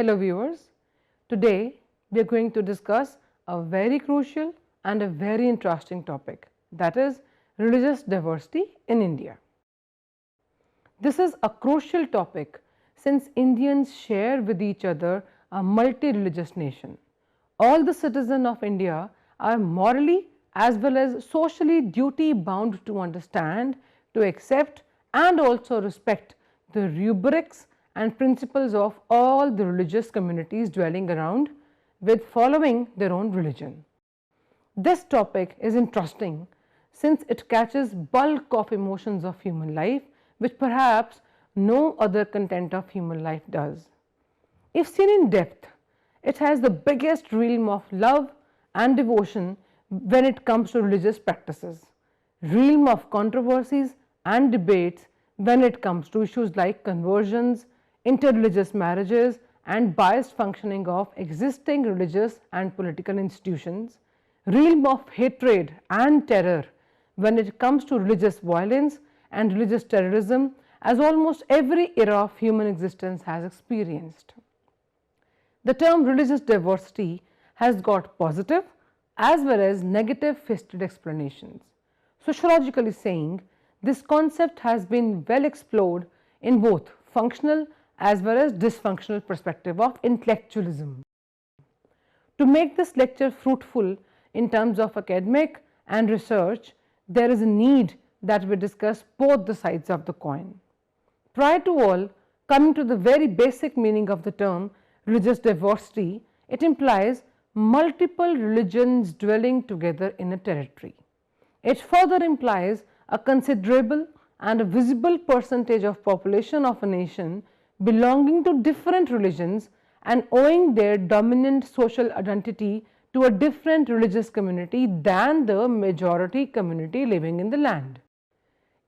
Hello viewers, today we are going to discuss a very crucial and a very interesting topic, that is religious diversity in India. This is a crucial topic since Indians share with each other a multi-religious nation. All the citizens of India are morally as well as socially duty bound to understand, to accept and also respect the rubrics and principles of all the religious communities dwelling around with following their own religion. This topic is interesting since it catches bulk of emotions of human life which perhaps no other content of human life does. If seen in depth, it has the biggest realm of love and devotion when it comes to religious practices, realm of controversies and debates when it comes to issues like conversions, interreligious marriages and biased functioning of existing religious and political institutions, realm of hatred and terror when it comes to religious violence and religious terrorism, as almost every era of human existence has experienced. The term religious diversity has got positive as well as negative fisted explanations. Sociologically saying, this concept has been well explored in both functional as well as dysfunctional perspective of intellectualism. To make this lecture fruitful in terms of academic and research, there is a need that we discuss both the sides of the coin. Prior to all, coming to the very basic meaning of the term religious diversity, it implies multiple religions dwelling together in a territory. It further implies a considerable and a visible percentage of population of a nation belonging to different religions and owing their dominant social identity to a different religious community than the majority community living in the land.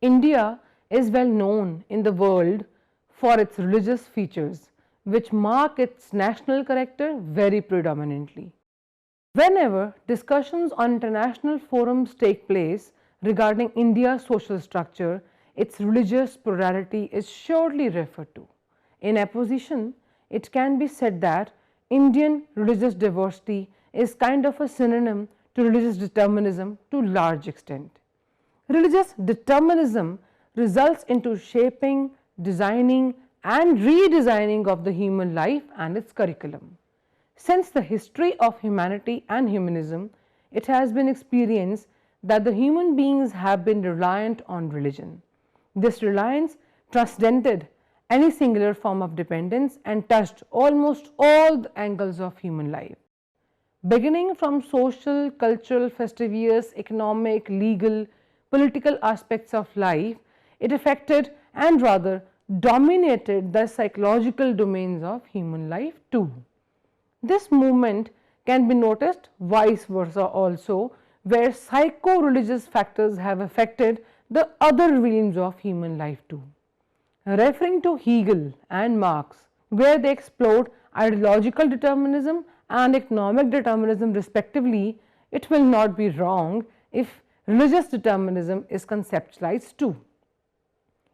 India is well known in the world for its religious features, which mark its national character very predominantly. Whenever discussions on international forums take place regarding India's social structure, its religious plurality is surely referred to. In opposition, it can be said that Indian religious diversity is kind of a synonym to religious determinism to a large extent. Religious determinism results into shaping, designing and redesigning of the human life and its curriculum. Since the history of humanity and humanism, it has been experienced that the human beings have been reliant on religion. This reliance transcended any singular form of dependence and touched almost all the angles of human life. Beginning from social, cultural, fastidious, economic, legal, political aspects of life, it affected and rather dominated the psychological domains of human life too. This movement can be noticed vice versa also, where psycho-religious factors have affected the other realms of human life too. Referring to Hegel and Marx, where they explored ideological determinism and economic determinism respectively, it will not be wrong if religious determinism is conceptualized too.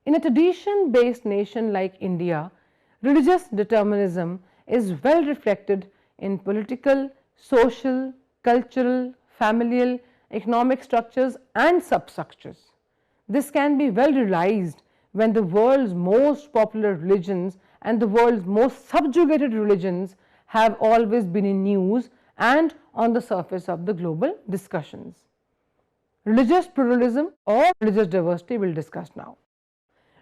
In a tradition-based nation like India, religious determinism is well reflected in political, social, cultural, familial, economic structures and substructures. This can be well realized when the world's most popular religions and the world's most subjugated religions have always been in news and on the surface of the global discussions. Religious pluralism or religious diversity we will discuss now.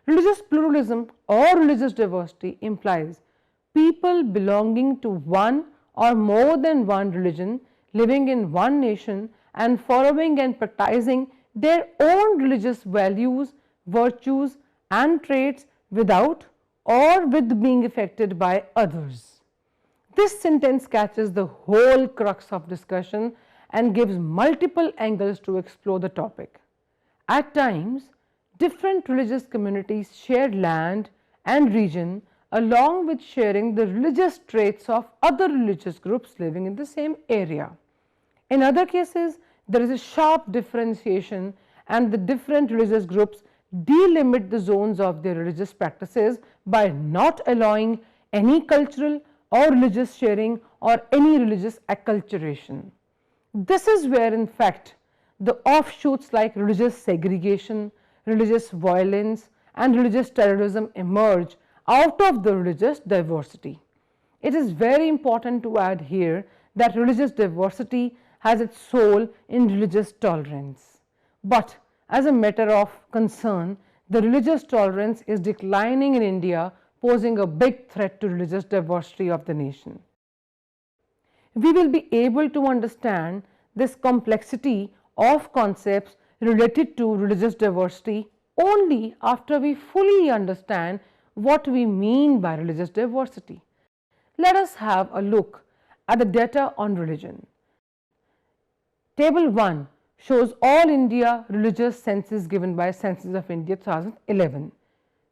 Religious pluralism or religious diversity implies people belonging to one or more than one religion living in one nation and following and practicing their own religious values, virtues and traits without or with being affected by others. This sentence catches the whole crux of discussion and gives multiple angles to explore the topic. At times, different religious communities share land and region along with sharing the religious traits of other religious groups living in the same area. In other cases, there is a sharp differentiation and the different religious groups delimit the zones of their religious practices by not allowing any cultural or religious sharing or any religious acculturation. This is where in fact the offshoots like religious segregation, religious violence and religious terrorism emerge out of the religious diversity. It is very important to add here that religious diversity has its soul in religious tolerance. But as a matter of concern, the religious tolerance is declining in India, posing a big threat to religious diversity of the nation. We will be able to understand this complexity of concepts related to religious diversity only after we fully understand what we mean by religious diversity. Let us have a look at the data on religion. Table 1 shows all India religious census given by Census of India 2011.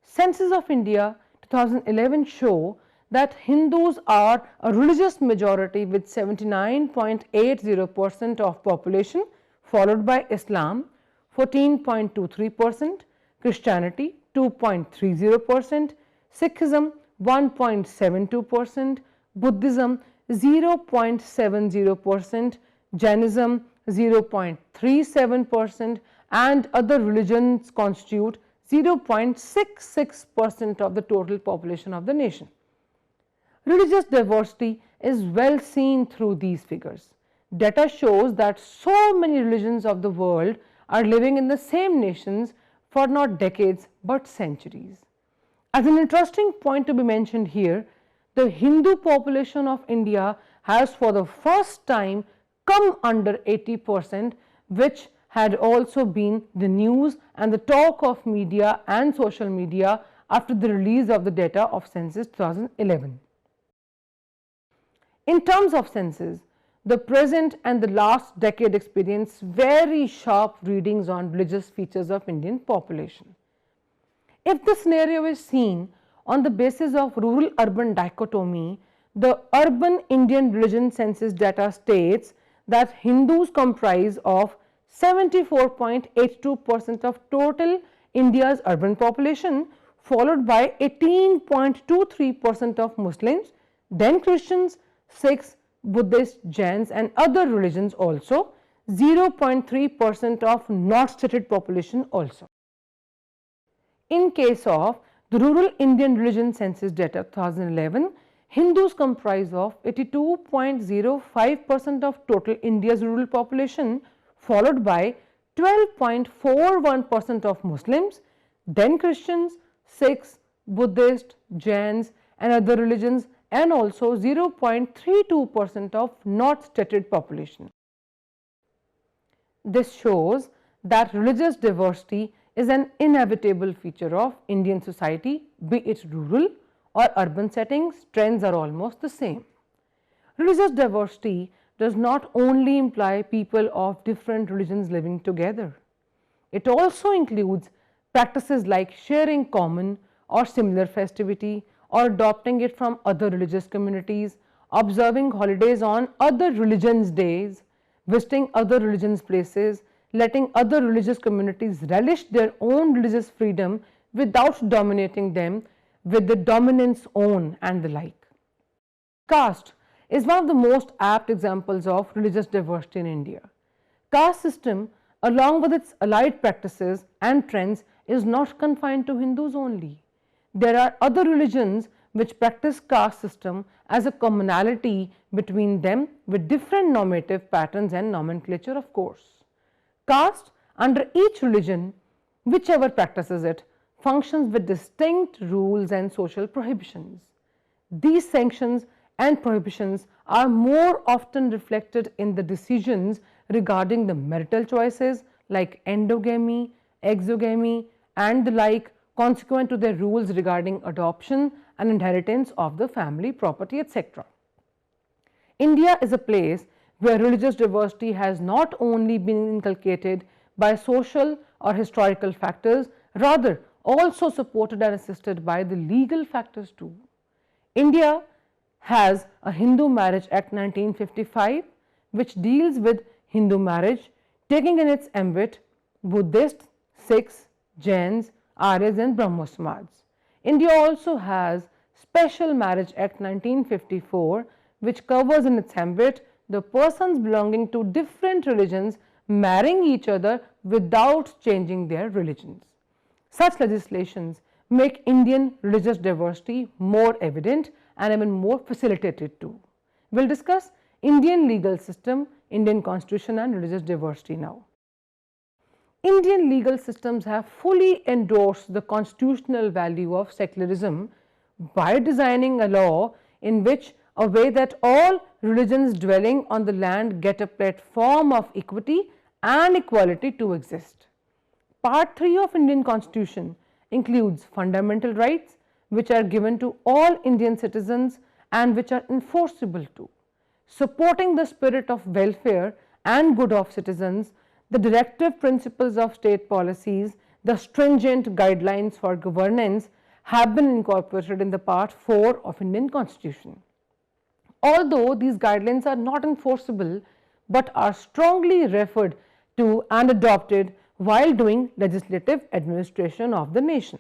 Census of India 2011 show that Hindus are a religious majority with 79.80% of population, followed by Islam 14.23%, Christianity 2.30%, Sikhism 1.72%, Buddhism 0.70%, Jainism 0.37% and other religions constitute 0.66% of the total population of the nation. Religious diversity is well seen through these figures. Data shows that so many religions of the world are living in the same nations for not decades but centuries. As an interesting point to be mentioned here, the Hindu population of India has for the first time come under 80%, which had also been the news and the talk of media and social media after the release of the data of census 2011. In terms of census, the present and the last decade experienced very sharp readings on religious features of Indian population. If the scenario is seen on the basis of rural-urban dichotomy, the urban Indian religion census data states that Hindus comprise of 74.82% of total India's urban population, followed by 18.23% of Muslims, then Christians, Sikhs, Buddhists, Jains and other religions also, 0.3% of not stated population also. In case of the rural Indian religion census data 2011, Hindus comprise of 82.05% of total India's rural population, followed by 12.41% of Muslims, then Christians, Sikhs, Buddhists, Jains and other religions and also 0.32% of not stated population. This shows that religious diversity is an inevitable feature of Indian society, be it rural or urban settings, trends are almost the same. Religious diversity does not only imply people of different religions living together. It also includes practices like sharing common or similar festivity or adopting it from other religious communities, observing holidays on other religions' days, visiting other religions' places, letting other religious communities relish their own religious freedom without dominating them with the dominance on and the like. Caste is one of the most apt examples of religious diversity in India. Caste system, along with its allied practices and trends, is not confined to Hindus only. There are other religions which practice caste system as a commonality between them with different normative patterns and nomenclature of course. Caste under each religion, whichever practices it, functions with distinct rules and social prohibitions. These sanctions and prohibitions are more often reflected in the decisions regarding the marital choices like endogamy, exogamy and the like, consequent to their rules regarding adoption and inheritance of the family property, etc. India is a place where religious diversity has not only been inculcated by social or historical factors, rather also supported and assisted by the legal factors too. India has a Hindu Marriage Act 1955 which deals with Hindu marriage, taking in its ambit Buddhists, Sikhs, Jains, Aryas and Brahmo Samaj. India also has Special Marriage Act 1954, which covers in its ambit the persons belonging to different religions marrying each other without changing their religions. Such legislations make Indian religious diversity more evident and even more facilitated too. We will discuss Indian legal system, Indian constitution and religious diversity now. Indian legal systems have fully endorsed the constitutional value of secularism by designing a law in which a way that all religions dwelling on the land get a platform of equity and equality to exist. Part 3 of Indian Constitution includes fundamental rights which are given to all Indian citizens and which are enforceable too. Supporting the spirit of welfare and good of citizens, the directive principles of state policies, the stringent guidelines for governance have been incorporated in the Part 4 of Indian Constitution. Although these guidelines are not enforceable but are strongly referred to and adopted while doing legislative administration of the nation.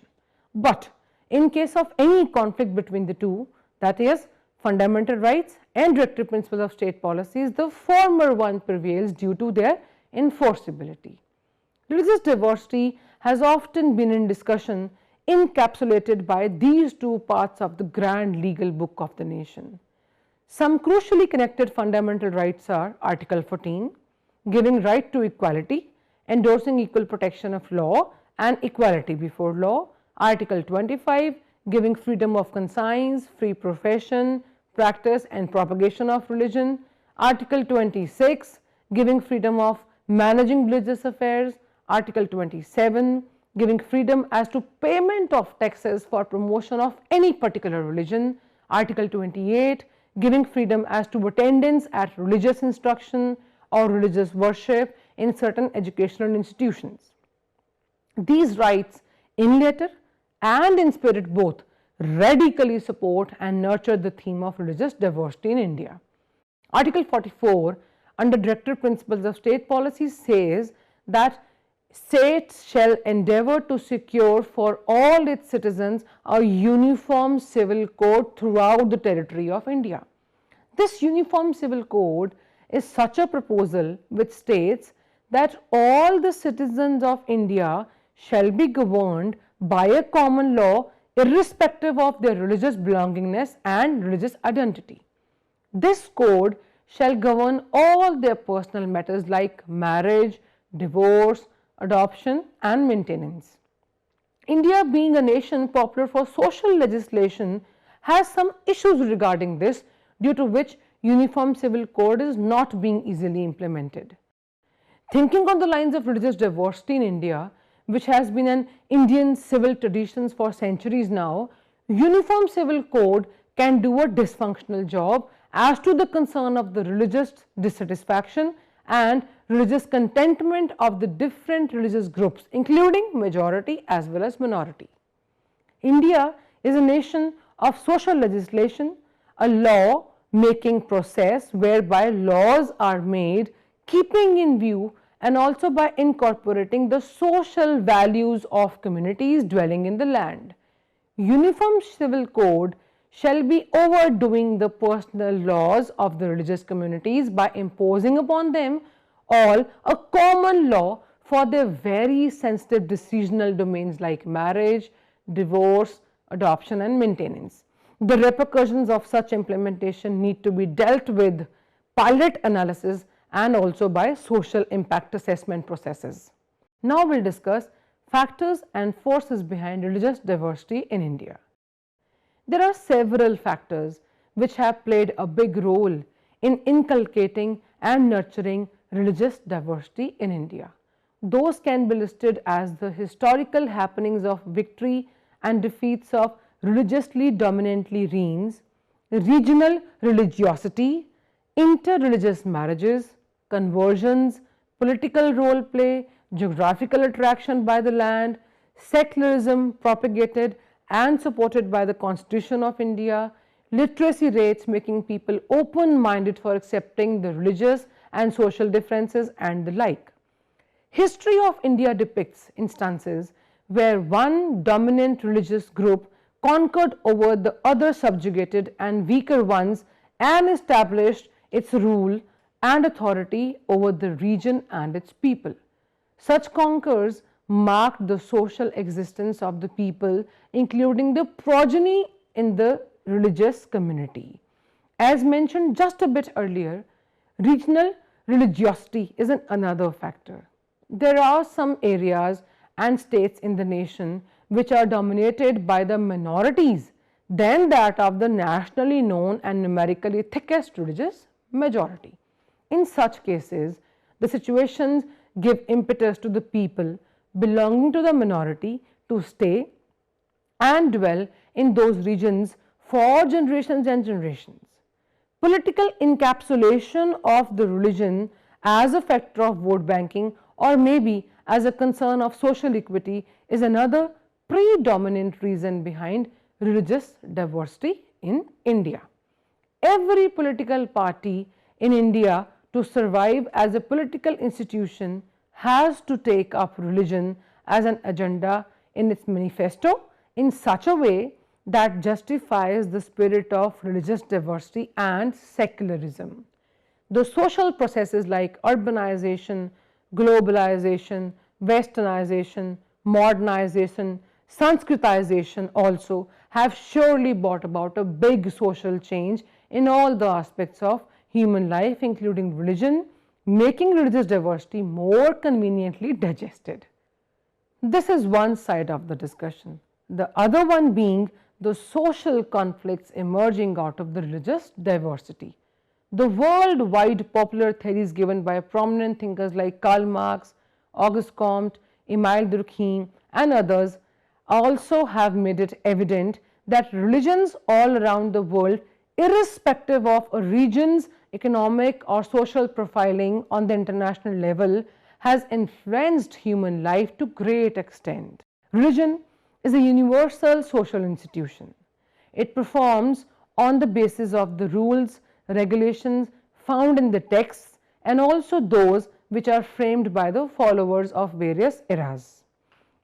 But in case of any conflict between the two, that is fundamental rights and directive principles of state policies, the former one prevails due to their enforceability. Religious diversity has often been in discussion encapsulated by these two parts of the grand legal book of the nation. Some crucially connected fundamental rights are Article 14, giving right to equality, endorsing equal protection of law and equality before law, Article 25, giving freedom of conscience, free profession, practice and propagation of religion, Article 26, giving freedom of managing religious affairs, Article 27, giving freedom as to payment of taxes for promotion of any particular religion, Article 28, giving freedom as to attendance at religious instruction or religious worship in certain educational institutions. These rights in letter and in spirit both radically support and nurture the theme of religious diversity in India. Article 44 under directive principles of state policy says that states shall endeavour to secure for all its citizens a uniform civil code throughout the territory of India. This uniform civil code is such a proposal which states that all the citizens of India shall be governed by a common law irrespective of their religious belongingness and religious identity. This code shall govern all their personal matters like marriage, divorce, adoption and maintenance. India, being a nation popular for social legislation, has some issues regarding this, due to which uniform civil code is not being easily implemented. Thinking on the lines of religious diversity in India, which has been an Indian civil traditions for centuries now, uniform civil code can do a dysfunctional job as to the concern of the religious dissatisfaction and religious contentment of the different religious groups, including majority as well as minority. India is a nation of social legislation, a law making process whereby laws are made keeping in view and also by incorporating the social values of communities dwelling in the land. Uniform civil code shall be overdoing the personal laws of the religious communities by imposing upon them all a common law for their very sensitive decisional domains like marriage, divorce, adoption and maintenance. The repercussions of such implementation need to be dealt with pilot analysis and also by social impact assessment processes. Now we will discuss factors and forces behind religious diversity in India. There are several factors which have played a big role in inculcating and nurturing religious diversity in India. Those can be listed as the historical happenings of victory and defeats of religiously dominantly reigns, regional religiosity, inter-religious marriages, conversions, political role play, geographical attraction by the land, secularism propagated and supported by the Constitution of India, literacy rates making people open-minded for accepting the religious and social differences and the like. History of India depicts instances where one dominant religious group conquered over the other subjugated and weaker ones and established its rule and authority over the region and its people. Such conquerors marked the social existence of the people, including the progeny in the religious community. As mentioned just a bit earlier, regional religiosity is another factor. There are some areas and states in the nation which are dominated by the minorities than that of the nationally known and numerically thickest religious majority. In such cases, the situations give impetus to the people belonging to the minority to stay and dwell in those regions for generations and generations. Political encapsulation of the religion as a factor of vote banking or maybe as a concern of social equity is another predominant reason behind religious diversity in India. Every political party in India to survive as a political institution has to take up religion as an agenda in its manifesto in such a way that justifies the spirit of religious diversity and secularism. The social processes like urbanization, globalization, westernization, modernization, Sanskritization also have surely brought about a big social change in all the aspects of human life, including religion, making religious diversity more conveniently digested. This is one side of the discussion. The other one being the social conflicts emerging out of the religious diversity. The worldwide popular theories given by prominent thinkers like Karl Marx, Auguste Comte, Emile Durkheim and others also have made it evident that religions all around the world, irrespective of a region's economic or social profiling on the international level, has influenced human life to great extent. Religion is a universal social institution. It performs on the basis of the rules, regulations found in the texts and also those which are framed by the followers of various eras.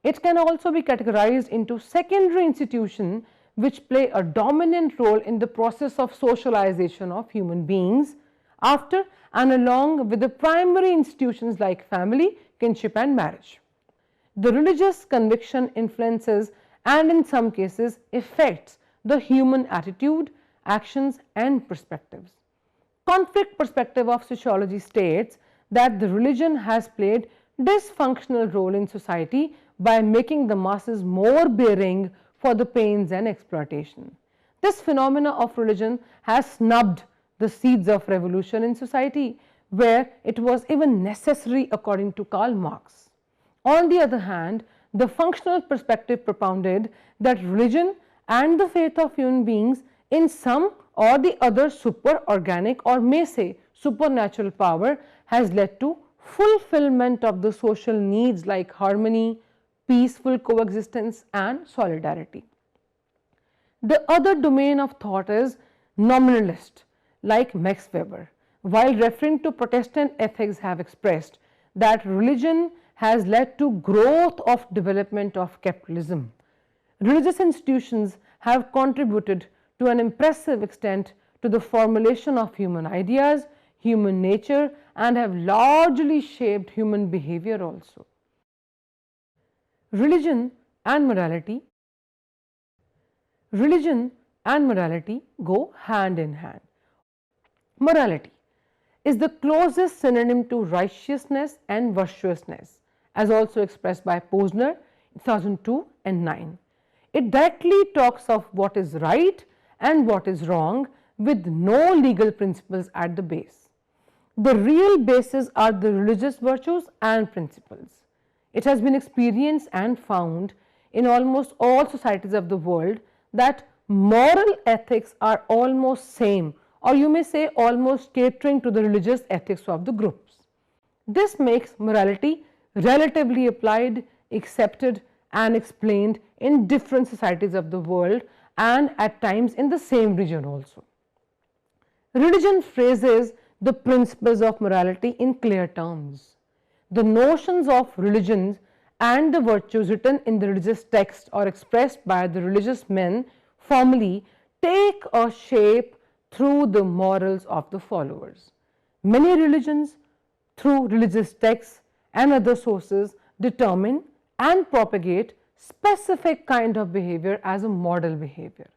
It can also be categorized into secondary institutions which play a dominant role in the process of socialization of human beings after and along with the primary institutions like family, kinship and marriage. The religious conviction influences and in some cases affects the human attitude, actions and perspectives. Conflict perspective of sociology states that the religion has played dysfunctional role in society by making the masses more bearing for the pains and exploitation. This phenomena of religion has snubbed the seeds of revolution in society where it was even necessary according to Karl Marx. On the other hand, the functional perspective propounded that religion and the faith of human beings in some or the other super-organic or may say supernatural power has led to fulfillment of the social needs like harmony, peaceful coexistence and solidarity. The other domain of thought is nominalist, like Max Weber, while referring to Protestant ethics have expressed that religion has led to growth of development of capitalism. Religious institutions have contributed to an impressive extent to the formulation of human ideas, human nature and have largely shaped human behavior also. Religion and morality go hand in hand. Morality is the closest synonym to righteousness and virtuousness, as also expressed by Posner in 2002 and 9. It directly talks of what is right and what is wrong with no legal principles at the base. The real bases are the religious virtues and principles. It has been experienced and found in almost all societies of the world that moral ethics are almost same, or you may say almost catering to the religious ethics of the groups. This makes morality relatively applied, accepted and explained in different societies of the world and at times in the same region also. Religion phrases the principles of morality in clear terms. The notions of religions and the virtues written in the religious text or expressed by the religious men formally take a shape through the morals of the followers. Many religions, through religious texts and other sources, determine and propagate specific kind of behavior as a model behavior.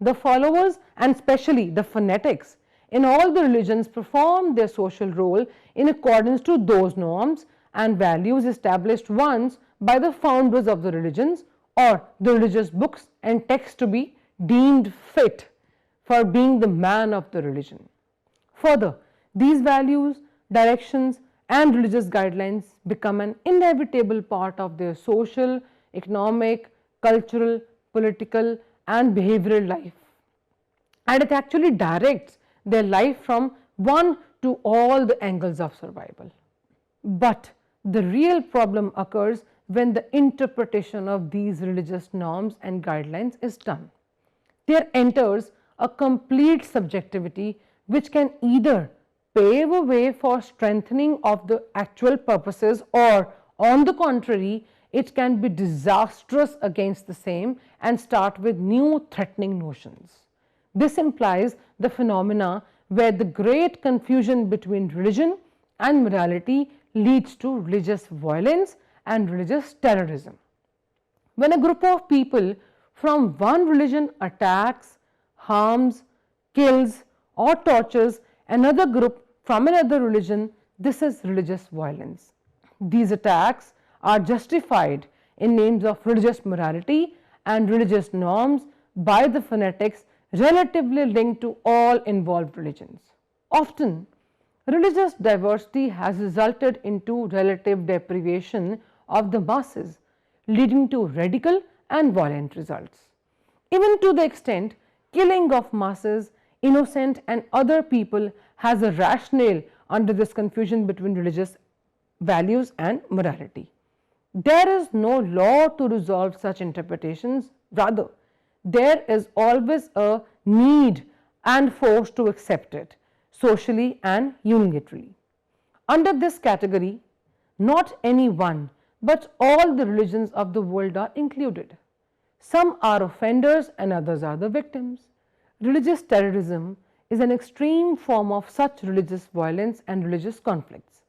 The followers, and especially the fanatics in all the religions, perform their social role in accordance to those norms and values established once by the founders of the religions or the religious books and texts to be deemed fit for being the man of the religion. Further, these values, directions and religious guidelines become an inevitable part of their social, economic, cultural, political and behavioral life, and it actually directs their life from one to all the angles of survival. But the real problem occurs when the interpretation of these religious norms and guidelines is done. There enters a complete subjectivity which can either pave a way for strengthening of the actual purposes, or on the contrary, it can be disastrous against the same and start with new threatening notions. This implies the phenomena where the great confusion between religion and morality leads to religious violence and religious terrorism. When a group of people from one religion attacks, harms, kills or tortures another group from another religion, this is religious violence. These attacks are justified in names of religious morality and religious norms by the fanatics relatively linked to all involved religions. Often, religious diversity has resulted into relative deprivation of the masses, leading to radical and violent results. Even to the extent killing of masses, innocent and other people has a rationale under this confusion between religious values and morality. There is no law to resolve such interpretations, rather there is always a need and force to accept it socially and unilaterally. Under this category, not any one but all the religions of the world are included. Some are offenders and others are the victims. Religious terrorism is an extreme form of such religious violence and religious conflicts.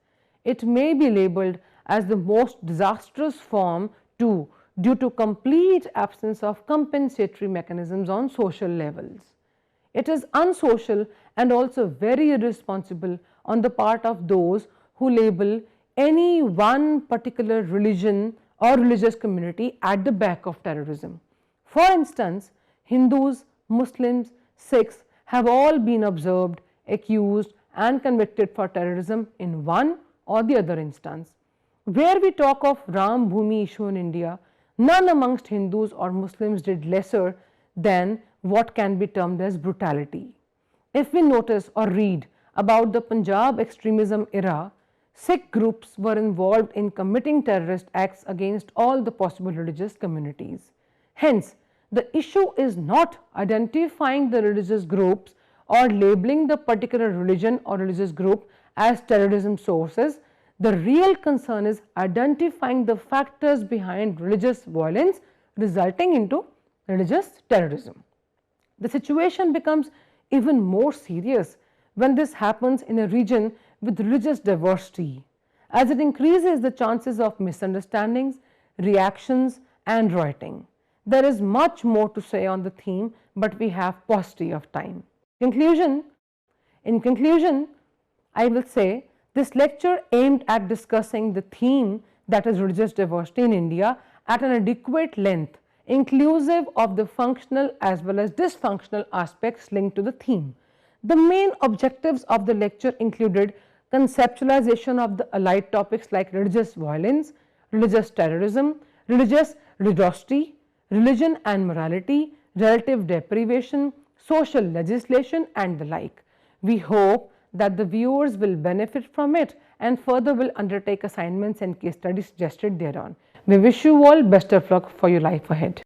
It may be labeled as the most disastrous form too, due to complete absence of compensatory mechanisms on social levels. It is unsocial and also very irresponsible on the part of those who label any one particular religion or religious community at the back of terrorism. For instance, Hindus, Muslims, Sikhs have all been observed, accused and convicted for terrorism in one or the other instance. Where we talk of Ram Bhumi issue in India, none amongst Hindus or Muslims did lesser than what can be termed as brutality. If we notice or read about the Punjab extremism era, Sikh groups were involved in committing terrorist acts against all the possible religious communities. Hence, the issue is not identifying the religious groups or labeling the particular religion or religious group as terrorism sources. The real concern is identifying the factors behind religious violence resulting into religious terrorism. The situation becomes even more serious when this happens in a region with religious diversity, as it increases the chances of misunderstandings, reactions and rioting. There is much more to say on the theme, but we have paucity of time. In conclusion, I will say this lecture aimed at discussing the theme, that is religious diversity in India, at an adequate length, inclusive of the functional as well as dysfunctional aspects linked to the theme. The main objectives of the lecture included conceptualization of the allied topics like religious violence, religious terrorism, religious religiosity, religion and morality, relative deprivation, social legislation and the like. We hope that the viewers will benefit from it and further will undertake assignments and case studies suggested thereon. We wish you all best of luck for your life ahead.